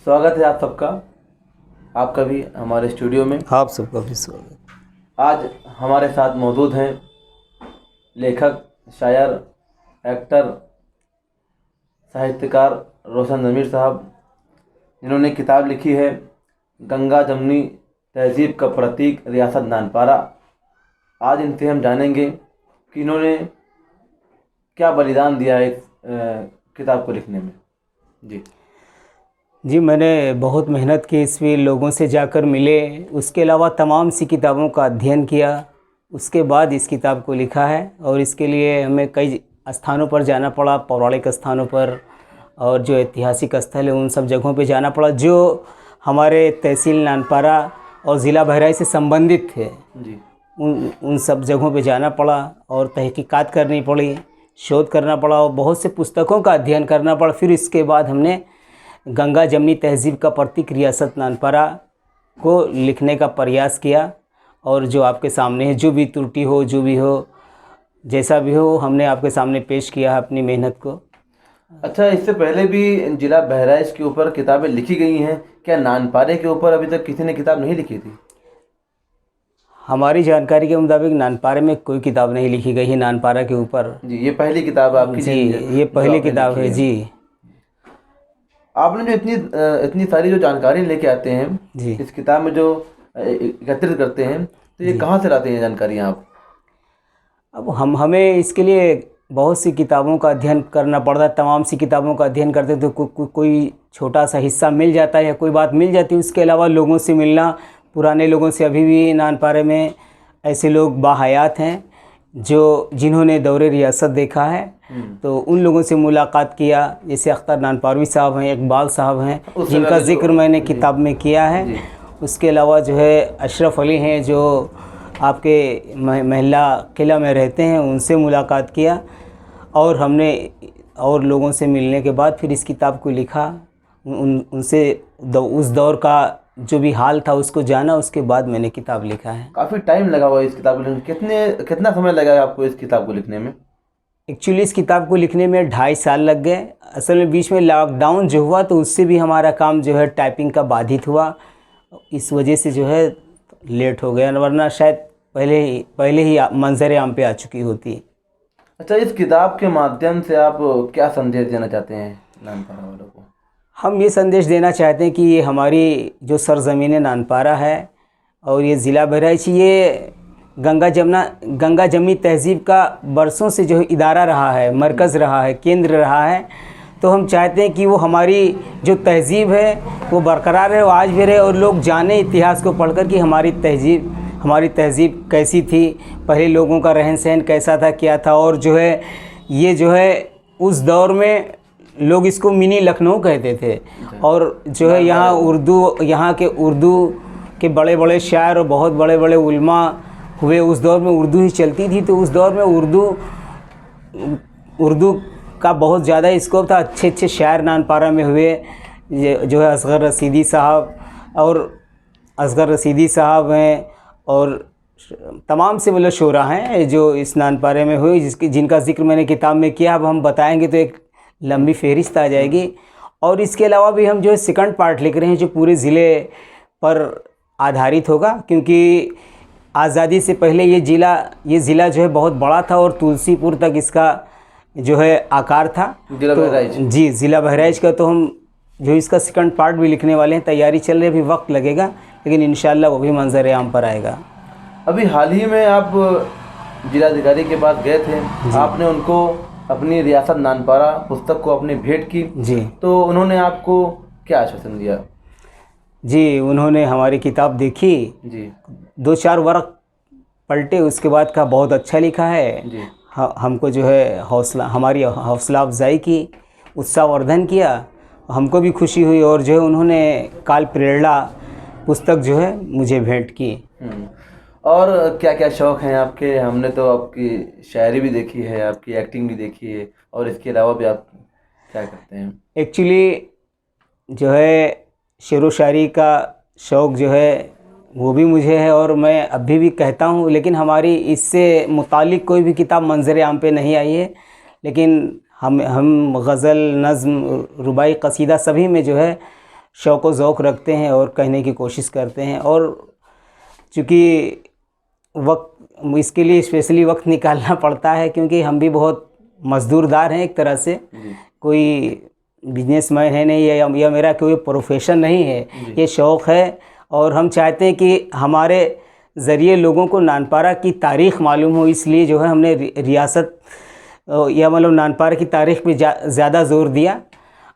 स्वागत है आप सबका, आपका भी हमारे स्टूडियो में। आप सबका भी स्वागत। आज हमारे साथ मौजूद हैं लेखक, शायर, एक्टर, साहित्यकार रोशन ज़मीर साहब, जिन्होंने किताब लिखी है गंगा जमुनी तहजीब का प्रतीक रियासत नानपारा। आज इनसे हम जानेंगे कि इन्होंने क्या बलिदान दिया है इस किताब को लिखने में। जी, मैंने बहुत मेहनत की, इसमें लोगों से जाकर मिले, उसके अलावा तमाम सी किताबों का अध्ययन किया, उसके बाद इस किताब को लिखा है। और इसके लिए हमें कई स्थानों पर जाना पड़ा, पौराणिक स्थानों पर और जो ऐतिहासिक स्थल है उन सब जगहों पे जाना पड़ा जो हमारे तहसील नानपारा और ज़िला बहराइच से संबंधित थे। जी, उन सब जगहों पे जाना पड़ा और तहकीकात करनी पड़ी, शोध करना पड़ा और बहुत से पुस्तकों का अध्ययन करना पड़ा। फिर इसके बाद हमने गंगा जमुनी तहजीब का प्रतीक रियासत नानपारा को लिखने का प्रयास किया। और जो आपके सामने है, जो भी त्रुटि हो, जो भी हो, जैसा भी हो, हमने आपके सामने पेश किया है अपनी मेहनत को। अच्छा, इससे पहले भी जिला बहराइच के ऊपर किताबें लिखी गई हैं, क्या नानपारे के ऊपर अभी तक किसी ने किताब नहीं लिखी थी? हमारी जानकारी के मुताबिक नानपारे में कोई किताब नहीं लिखी गई है नानपारा के ऊपर। जी, ये पहली किताब है आपकी? जी, ये पहली किताब है। जी, आपने जो इतनी सारी जो जानकारी लेके आते हैं जी, इस किताब में, जो एकत्रित करते हैं, तो ये कहाँ से लाते हैं जानकारियाँ आप? अब हमें इसके लिए बहुत सी किताबों का अध्ययन करना पड़ता है। तमाम सी किताबों का अध्ययन करते तो कोई छोटा सा हिस्सा मिल जाता है या कोई बात मिल जाती है। उसके अलावा लोगों से मिलना, पुराने लोगों से, अभी भी नानपारे में ऐसे लोग बाहयात हैं जिन्होंने दौरे रियासत देखा है, तो उन लोगों से मुलाकात किया। जैसे अख्तर नानपारवी साहब हैं, इकबाल साहब हैं, जिनका जिक्र मैंने किताब में किया है। उसके अलावा जो है अशरफ अली हैं, जो आपके महिला किला में रहते हैं, उनसे मुलाकात किया। और हमने और लोगों से मिलने के बाद फिर इस किताब को लिखा। उनसे उस दौर का जो भी हाल था उसको जाना, उसके बाद मैंने किताब लिखा है। काफ़ी टाइम लगा हुआ इस किताब को लिखने, कितना समय लगा आपको इस किताब को लिखने में? एक्चुअली इस किताब को लिखने में 2.5 साल लग गए। असल में बीच में लॉकडाउन जो हुआ तो उससे भी हमारा काम जो है टाइपिंग का बाधित हुआ, इस वजह से जो है लेट हो गया, वरना शायद पहले ही मंजर आम पे आ चुकी होती। अच्छा, इस किताब के माध्यम से आप क्या संदेश देना चाहते हैं नानपारा वालों को? हम ये संदेश देना चाहते हैं कि ये हमारी जो सरज़मीन नानपारा है और ये ज़िला बहराइच, ये गंगा जमुनी तहजीब का बरसों से जो इदारा रहा है, मरकज़ रहा है, केंद्र रहा है। तो हम चाहते हैं कि वो हमारी जो तहजीब है वो बरकरार है, वो आज भी रहे और लोग जाने इतिहास को पढ़कर कि हमारी तहजीब कैसी थी, पहले लोगों का रहन सहन कैसा था, क्या था। और जो है ये जो है उस दौर में लोग इसको मिनी लखनऊ कहते थे। और जो है यहाँ के उर्दू के बड़े बड़े शायर और बहुत बड़े बड़े उलमा हुए। उस दौर में उर्दू ही चलती थी, तो उस दौर में उर्दू का बहुत ज़्यादा स्कोप था। अच्छे अच्छे शायर नानपारा में हुए, जो है असगर रसीदी साहब हैं और तमाम से मतलब शोरा हैं जो इस नानपारे में हुए, जिनका जिक्र मैंने किताब में किया। अब हम बताएंगे तो एक लंबी फहरिस्त आ जाएगी। और इसके अलावा भी हम जो है सेकंड पार्ट लिख रहे हैं जो पूरे ज़िले पर आधारित होगा, क्योंकि आज़ादी से पहले ये ज़िला जो है बहुत बड़ा था और तुलसीपुर तक इसका जो है आकार था। जी, ज़िला बहराइच का। तो हम जो इसका सेकंड पार्ट भी लिखने वाले हैं, तैयारी चल रही है, अभी वक्त लगेगा, लेकिन इंशाल्लाह वो भी मंजर आम पर आएगा। अभी हाल ही में आप जिलाधिकारी के पास गए थे, आपने उनको अपनी रियासत नानपारा पुस्तक को अपनी भेंट की जी, तो उन्होंने आपको क्या आश्वासन दिया? जी, उन्होंने हमारी किताब देखी जी, 2-4 वर्क पलटे, उसके बाद कहा बहुत अच्छा लिखा है जी। हमको जो है हमारी हौसला अफजाई की, उत्साहवर्धन किया, हमको भी खुशी हुई। और जो है उन्होंने काल प्रेरणा पुस्तक जो है मुझे भेंट की। और क्या क्या शौक़ हैं आपके? हमने तो आपकी शायरी भी देखी है, आपकी एक्टिंग भी देखी है, और इसके अलावा भी आप क्या करते हैं? एक्चुअली जो है शेर व शायरी का शौक़ जो है वो भी मुझे है और मैं अभी भी कहता हूँ, लेकिन हमारी इससे मुतालिक कोई भी किताब मंजर आम पे नहीं आई है। लेकिन हम गज़ल, नज़्म, रुबाई, कसीदा सभी में जो है शौक़ व ज़ौक़ रखते हैं और कहने की कोशिश करते हैं। और चूँकि वक्त इसके लिए स्पेशली वक्त निकालना पड़ता है, क्योंकि हम भी बहुत मज़दूरदार हैं एक तरह से, कोई बिजनेसमैन है नहीं, या मेरा कोई प्रोफेशन नहीं है, ये शौक़ है। और हम चाहते हैं कि हमारे ज़रिए लोगों को नानपारा की तारीख़ मालूम हो, इसलिए जो है हमने रियासत या मतलब नानपारा की तारीख़ पे ज़्यादा ज़ोर दिया।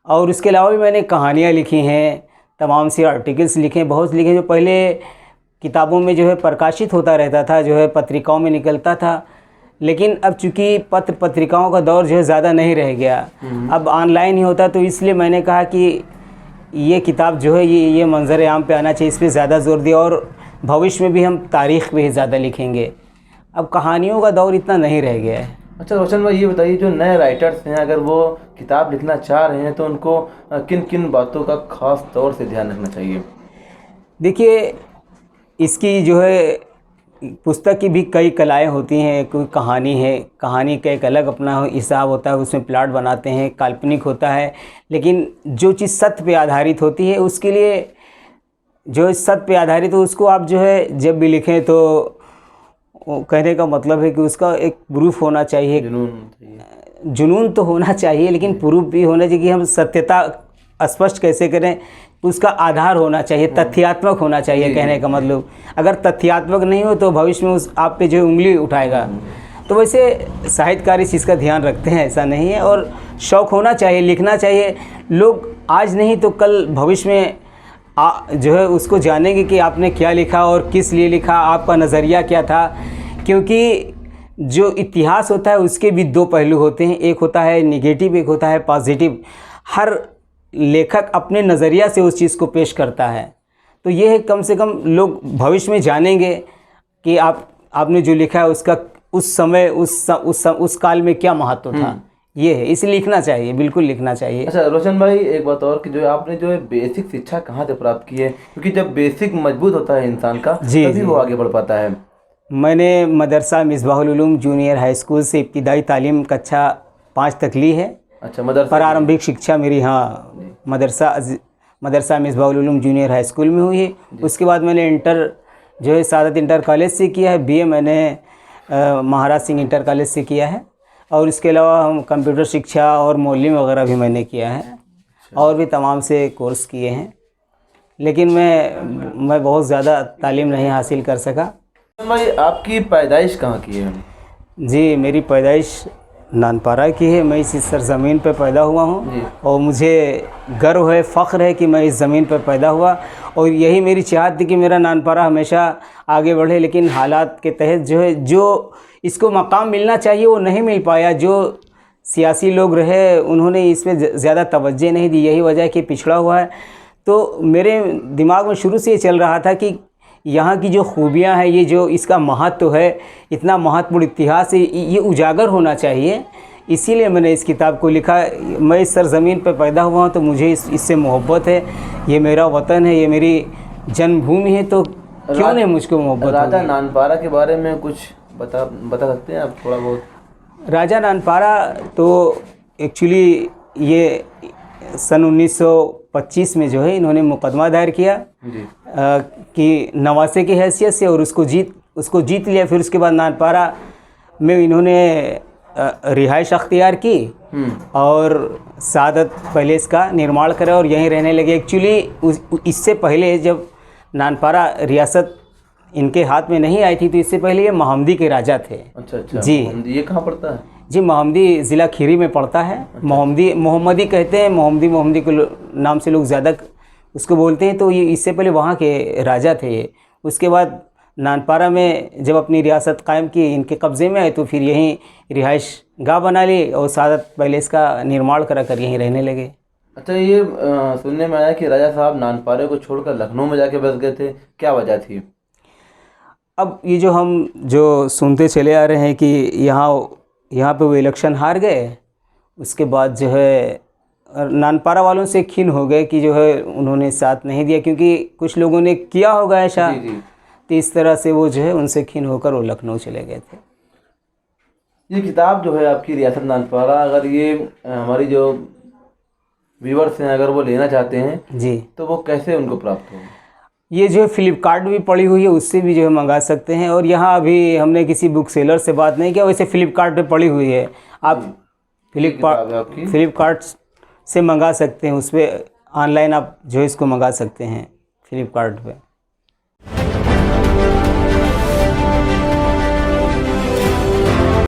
और इसके अलावा भी मैंने कहानियाँ लिखी हैं, तमाम से आर्टिकल्स लिखे हैं, बहुत लिखे, जो पहले किताबों में जो है प्रकाशित होता रहता था, जो है पत्रिकाओं में निकलता था। लेकिन अब चूँकि पत्र पत्रिकाओं का दौर जो है ज़्यादा नहीं रह गया, अब ऑनलाइन ही होता, तो इसलिए मैंने कहा कि ये किताब जो है ये मंजर आम पे आना चाहिए, इस पर ज़्यादा ज़ोर दिया। और भविष्य में भी हम तारीख़ पे ही ज़्यादा लिखेंगे, अब कहानियों का दौर इतना नहीं रह गया है। अच्छा रोशन भाई, ये बताइए, जो नए राइटर्स हैं, अगर वो किताब लिखना चाह रहे हैं तो उनको किन किन बातों का ख़ास तौर से ध्यान रखना चाहिए? देखिए, इसकी जो है पुस्तक की भी कई कलाएँ होती हैं। कोई कहानी है, कहानी का एक अलग अपना हिसाब होता है, उसमें प्लॉट बनाते हैं, काल्पनिक होता है। लेकिन जो चीज़ सत्य पे आधारित होती है, उसके लिए जो सत्य पे आधारित हो, उसको आप जो है जब भी लिखें तो कहने का मतलब है कि उसका एक प्रूफ होना चाहिए, जुनून तो होना चाहिए, लेकिन प्रूफ भी होना चाहिए कि हम सत्यता स्पष्ट कैसे करें, उसका आधार होना चाहिए, तथ्यात्मक होना चाहिए। कहने का मतलब, अगर तथ्यात्मक नहीं हो तो भविष्य में उस आप पे जो उंगली उठाएगा। तो वैसे साहित्यकार इस चीज़ का ध्यान रखते हैं, ऐसा नहीं है। और शौक़ होना चाहिए, लिखना चाहिए। लोग आज नहीं तो कल भविष्य में जो है उसको जानेंगे कि आपने क्या लिखा और किस लिए लिखा, आपका नज़रिया क्या था। क्योंकि जो इतिहास होता है उसके भी दो पहलू होते हैं, एक होता है निगेटिव, एक होता है पॉजिटिव। हर लेखक अपने नज़रिया से उस चीज़ को पेश करता है। तो ये है, कम से कम लोग भविष्य में जानेंगे कि आपने जो लिखा है उसका उस समय उस काल में क्या महत्व था। ये है, इसे लिखना चाहिए, बिल्कुल लिखना चाहिए। अच्छा रोशन भाई, एक बात और कि जो आपने जो है बेसिक शिक्षा कहाँ से प्राप्त की है? क्योंकि जब बेसिक मजबूत होता है इंसान का, तभी वो आगे बढ़ पाता है। मैंने मदरसा Misbahul Uloom junior high school से इब्तिदाई तालीम कक्षा 5 तक ली है। अच्छा, मदरसा प्रारंभिक शिक्षा मेरी मदरसा Misbahul Uloom junior high school में हुई है। उसके बाद मैंने इंटर जो है सादत इंटर कॉलेज से किया है। बीए मैंने महाराज सिंह इंटर कॉलेज से किया है। और इसके अलावा हम कंप्यूटर शिक्षा और मौलवी वगैरह भी मैंने किया है, और भी तमाम से कोर्स किए हैं। लेकिन मैं बहुत ज़्यादा तालीम नहीं हासिल कर सका। भाई, आपकी पैदाइश कहाँ की है? जी, मेरी पैदाइश नानपारा की है। मैं इस सरज़मीन पर पैदा हुआ हूँ और मुझे गर्व है, फ़ख्र है कि मैं इस ज़मीन पर पैदा हुआ। और यही मेरी चाहत थी कि मेरा नानपारा हमेशा आगे बढ़े। लेकिन हालात के तहत जो इसको मकाम मिलना चाहिए वो नहीं मिल पाया। जो सियासी लोग रहे उन्होंने इसमें ज़्यादा तवज्जो नहीं दी, यही वजह है कि पिछड़ा हुआ है। तो मेरे दिमाग में शुरू से ये चल रहा था कि यहाँ की जो खूबियाँ हैं, ये जो इसका महत्व है, इतना महत्वपूर्ण इतिहास है, ये उजागर होना चाहिए। इसीलिए मैंने इस किताब को लिखा। मैं इस सरज़मीन पर पैदा हुआ हूँ तो मुझे इससे मोहब्बत है। ये मेरा वतन है, ये मेरी जन्मभूमि है, तो क्यों नहीं मुझको मोहब्बत। राजा नानपारा के बारे में कुछ बता सकते हैं आप थोड़ा बहुत? राजा नानपारा तो एक्चुअली ये सन 1925 में जो है इन्होंने मुकदमा दायर किया कि नवासे की हैसियत से, और उसको जीत लिया। फिर उसके बाद नानपारा में इन्होंने रिहाइश अख्तियार की और सादत पैलेस का निर्माण करा और यहीं रहने लगे। एक्चुअली इससे पहले जब नानपारा रियासत इनके हाथ में नहीं आई थी, तो इससे पहले ये मोहम्मदी के राजा थे। अच्छा जी, ये कहाँ पड़ता है? जी, मोहम्मदी ज़िला खीरी में पड़ता है। अच्छा। मोहम्मदी कहते हैं, मोहम्मदी के नाम से लोग ज़्यादा उसको बोलते हैं। तो ये इससे पहले वहाँ के राजा थे ये। उसके बाद नानपारा में जब अपनी रियासत कायम की, इनके कब्ज़े में आए, तो फिर यहीं रिहाइश गाह बना ली और सादत पैलेस का निर्माण करा कर यहीं रहने लगे। अच्छा, ये सुनने में आया कि राजा साहब नानपारे को छोड़कर लखनऊ में जाके बस गए थे, क्या वजह थी? अब ये जो हम सुनते चले आ रहे हैं कि यहाँ पे वो इलेक्शन हार गए, उसके बाद जो है नानपारा वालों से खिन हो गए कि जो है उन्होंने साथ नहीं दिया, क्योंकि कुछ लोगों ने किया होगा ऐसा। तो इस तरह से वो जो है उनसे खिन होकर वो लखनऊ चले गए थे। ये किताब जो है आपकी रियासत नानपारा, अगर ये हमारी जो व्यूवर्स हैं, अगर वो लेना चाहते हैं जी, तो वो कैसे उनको प्राप्त होगा? ये जो है फ्लिपकार्ट भी पड़ी हुई है, उससे भी जो है मंगा सकते हैं। और यहाँ अभी हमने किसी बुक सेलर से बात नहीं किया, वैसे फ्लिपकार्ट पे पड़ी हुई है, आप किताब है आपकी? फ्लिपकार्ट से मंगा सकते हैं, उस पर ऑनलाइन आप जो है इसको मंगा सकते हैं फ्लिपकार्ट पे।